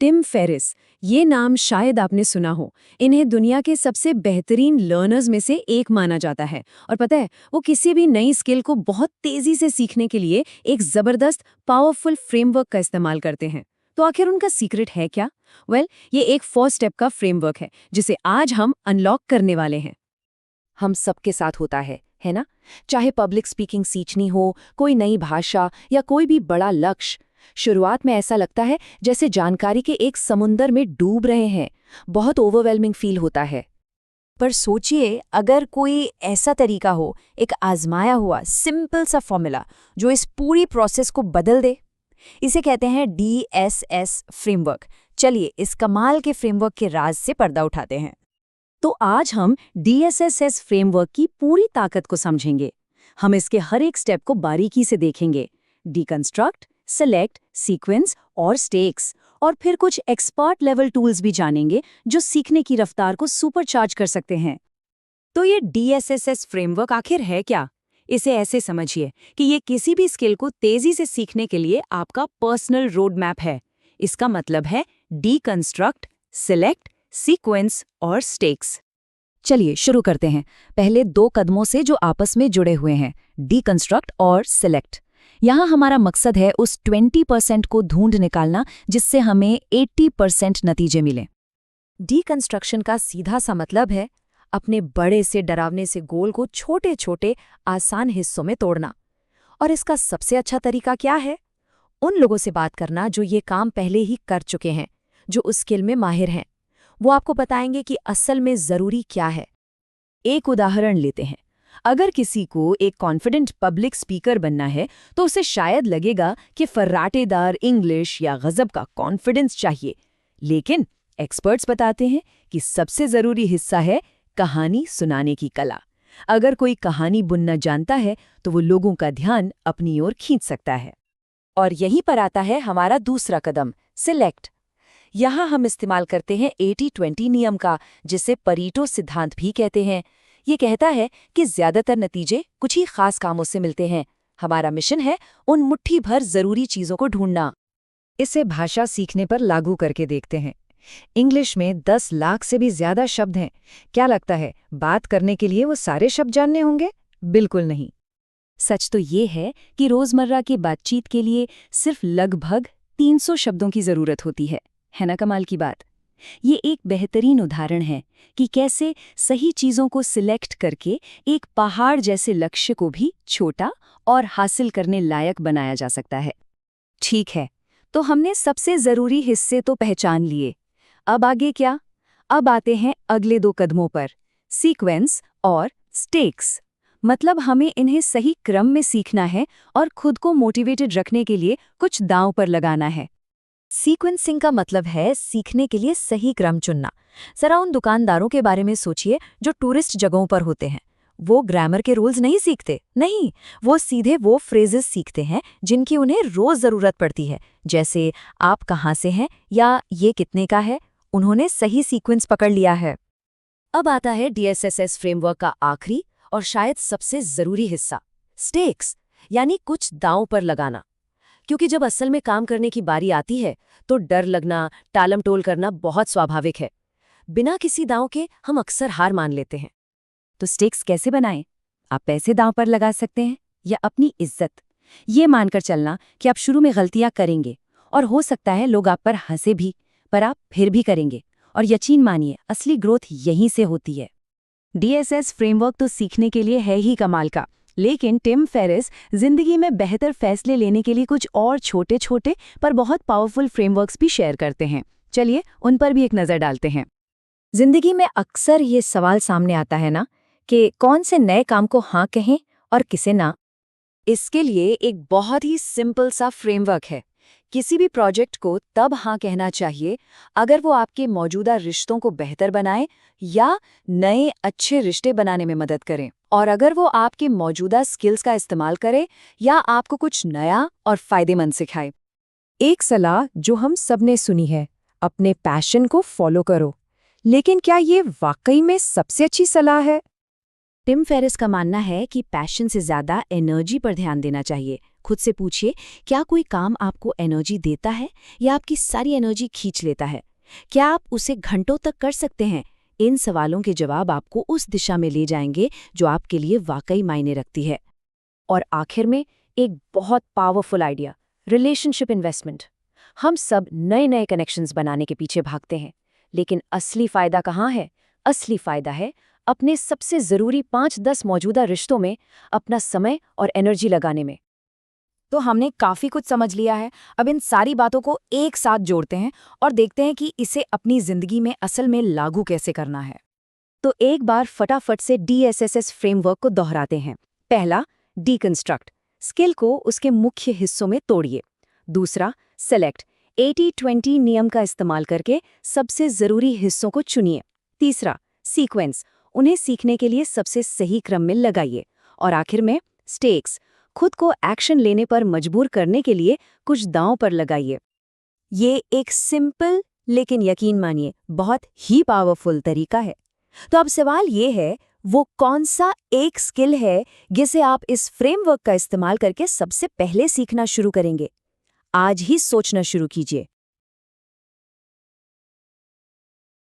Tim Ferriss, ये नाम शायद आपने सुना हो। इन्हें दुनिया के सबसे बेहतरीन लर्नर्स में से एक माना जाता है। और पता है, वो किसी भी नई स्किल को बहुत तेजी से सीखने के लिए एक जबरदस्त पावरफुल फ्रेमवर्क का इस्तेमाल करते हैं। तो आखिर उनका सीक्रेट है क्या? ये एक 4 स्टेप का फ्रेमवर्क है जिसे आज हम अनलॉक करने वाले हैं। हम सबके साथ होता है ना? चाहे पब्लिक स्पीकिंग सीखनी हो, कोई नई भाषा या कोई भी बड़ा लक्ष्य। शुरुआत में ऐसा लगता है जैसे जानकारी के एक समुंदर में डूब रहे हैं। बहुत ओवरवेलमिंग फील होता है। पर सोचिए, अगर कोई ऐसा तरीका हो, एक आजमाया हुआ सिंपल सा फॉर्मूला जो इस पूरी प्रोसेस को बदल दे। इसे कहते हैं DSS फ्रेमवर्क। चलिए इस कमाल के फ्रेमवर्क के राज से पर्दा उठाते हैं। तो आज हम DSSS फ्रेमवर्क की पूरी ताकत को समझेंगे। हम इसके हर एक स्टेप को बारीकी से देखेंगे। डिकंस्ट्रक्ट, सेलेक्ट, सीक्वेंस और स्टेक्स। और फिर कुछ एक्सपर्ट लेवल टूल्स भी जानेंगे जो सीखने की रफ्तार को सुपरचार्ज कर सकते हैं। तो ये DSSS फ्रेमवर्क आखिर है क्या? इसे ऐसे समझिए कि ये किसी भी स्किल को तेजी से सीखने के लिए आपका पर्सनल रोड मैप है। इसका मतलब है डिकंस्ट्रक्ट, सिलेक्ट, सीक्वेंस और स्टेक्स। चलिए शुरू करते हैं पहले 2 कदमों से जो आपस में जुड़े हुए हैं, डिकंस्ट्रक्ट और सिलेक्ट। यहाँ हमारा मकसद है उस 20% को ढूंढ निकालना जिससे हमें 80% नतीजे मिले। डिकंस्ट्रक्शन का सीधा सा मतलब है अपने बड़े से डरावने से गोल को छोटे छोटे आसान हिस्सों में तोड़ना। और इसका सबसे अच्छा तरीका क्या है? उन लोगों से बात करना जो ये काम पहले ही कर चुके हैं, जो उस स्किल में माहिर हैं। वो आपको बताएंगे कि असल में ज़रूरी क्या है। एक उदाहरण लेते हैं। अगर किसी को एक कॉन्फिडेंट पब्लिक स्पीकर बनना है तो उसे शायद लगेगा कि फर्राटेदार इंग्लिश या गजब का कॉन्फिडेंस चाहिए। लेकिन एक्सपर्ट्स बताते हैं कि सबसे ज़रूरी हिस्सा है कहानी सुनाने की कला। अगर कोई कहानी बुनना जानता है तो वो लोगों का ध्यान अपनी ओर खींच सकता है। और यहीं पर आता है हमारा दूसरा कदम, सिलेक्ट। यहाँ हम इस्तेमाल करते हैं 80-20 नियम का, जिसे परीटो सिद्धांत भी कहते हैं। ये कहता है कि ज्यादातर नतीजे कुछ ही खास कामों से मिलते हैं। हमारा मिशन है उन मुट्ठी भर जरूरी चीजों को ढूंढना। इसे भाषा सीखने पर लागू करके देखते हैं। इंग्लिश में 10 लाख से भी ज्यादा शब्द हैं। क्या लगता है बात करने के लिए वो सारे शब्द जानने होंगे? बिल्कुल नहीं। सच तो ये है कि रोजमर्रा की बातचीत के लिए सिर्फ लगभग 300 शब्दों की जरूरत होती है ना? कमाल की बात। ये एक बेहतरीन उदाहरण है कि कैसे सही चीजों को सिलेक्ट करके एक पहाड़ जैसे लक्ष्य को भी छोटा और हासिल करने लायक बनाया जा सकता है। ठीक है, तो हमने सबसे जरूरी हिस्से तो पहचान लिए। अब आगे क्या? अब आते हैं अगले 2 कदमों पर, सीक्वेंस और स्टेक्स। मतलब हमें इन्हें सही क्रम में सीखना है और खुद को मोटिवेटेड रखने के लिए कुछ दांव पर लगाना है। सीक्वेंसिंग का मतलब है सीखने के लिए सही क्रम चुनना। जरा उन दुकानदारों के बारे में सोचिए जो टूरिस्ट जगहों पर होते हैं। वो ग्रामर के रूल्स नहीं सीखते, नहीं, वो सीधे वो फ्रेजेस सीखते हैं जिनकी उन्हें रोज जरूरत पड़ती है। जैसे आप कहाँ से हैं या ये कितने का है। उन्होंने सही सीक्वेंस पकड़ लिया है। अब आता है DSSS फ्रेमवर्क का आखिरी और शायद सबसे जरूरी हिस्सा, स्टेक्स, यानी कुछ दांव पर लगाना। क्योंकि जब असल में काम करने की बारी आती है तो डर लगना, टालमटोल करना बहुत स्वाभाविक है। बिना किसी दांव के हम अक्सर हार मान लेते हैं। तो स्टेक्स कैसे बनाएं? आप पैसे दांव पर लगा सकते हैं या अपनी इज्जत। ये मानकर चलना कि आप शुरू में गलतियां करेंगे और हो सकता है लोग आप पर हंसे भी, पर आप फिर भी करेंगे। और यकीन मानिए, असली ग्रोथ यहीं से होती है। DSS फ्रेमवर्क तो सीखने के लिए है ही कमाल का, लेकिन टिम फेरिस जिंदगी में बेहतर फैसले लेने के लिए कुछ और छोटे छोटे पर बहुत पावरफुल फ्रेमवर्क्स भी शेयर करते हैं। चलिए उन पर भी एक नज़र डालते हैं। जिंदगी में अक्सर ये सवाल सामने आता है ना कि कौन से नए काम को हाँ कहें और किसे ना। इसके लिए एक बहुत ही सिंपल सा फ्रेमवर्क है। किसी भी प्रोजेक्ट को तब हाँ कहना चाहिए अगर वो आपके मौजूदा रिश्तों को बेहतर बनाए या नए अच्छे रिश्ते बनाने में मदद करे, और अगर वो आपके मौजूदा स्किल्स का इस्तेमाल करे या आपको कुछ नया और फायदेमंद सिखाए। एक सलाह जो हम सबने सुनी है, अपने पैशन को फॉलो करो। लेकिन क्या ये वाकई में सबसे अच्छी सलाह है? टिम फेरिस का मानना है कि पैशन से ज़्यादा एनर्जी पर ध्यान देना चाहिए। खुद से पूछिए, क्या कोई काम आपको एनर्जी देता है या आपकी सारी एनर्जी खींच लेता है? क्या आप उसे घंटों तक कर सकते हैं? इन सवालों के जवाब आपको उस दिशा में ले जाएंगे जो आपके लिए वाकई मायने रखती है। और आखिर में एक बहुत पावरफुल आइडिया, रिलेशनशिप इन्वेस्टमेंट। हम सब नए नए कनेक्शंस बनाने के पीछे भागते हैं, लेकिन असली फायदा कहाँ है? असली फायदा है अपने सबसे ज़रूरी 5-10 मौजूदा रिश्तों में अपना समय और एनर्जी लगाने में। तो हमने काफ़ी कुछ समझ लिया है। अब इन सारी बातों को एक साथ जोड़ते हैं और देखते हैं कि इसे अपनी ज़िंदगी में असल में लागू कैसे करना है। तो एक बार फटाफट से DSSS फ्रेमवर्क को दोहराते हैं। पहला, डीकंस्ट्रक्ट, स्किल को उसके मुख्य हिस्सों में तोड़िए। दूसरा, सेलेक्ट, 80-20 नियम का इस्तेमाल करके सबसे ज़रूरी हिस्सों को चुनिए। तीसरा, सीक्वेंस, उन्हें सीखने के लिए सबसे सही क्रम में लगाइए। और आखिर में, स्टेक्स, खुद को एक्शन लेने पर मजबूर करने के लिए कुछ दांव पर लगाइए। ये एक सिंपल लेकिन यकीन मानिए बहुत ही पावरफुल तरीका है। तो अब सवाल ये है, वो कौन सा एक स्किल है जिसे आप इस फ्रेमवर्क का इस्तेमाल करके सबसे पहले सीखना शुरू करेंगे? आज ही सोचना शुरू कीजिए।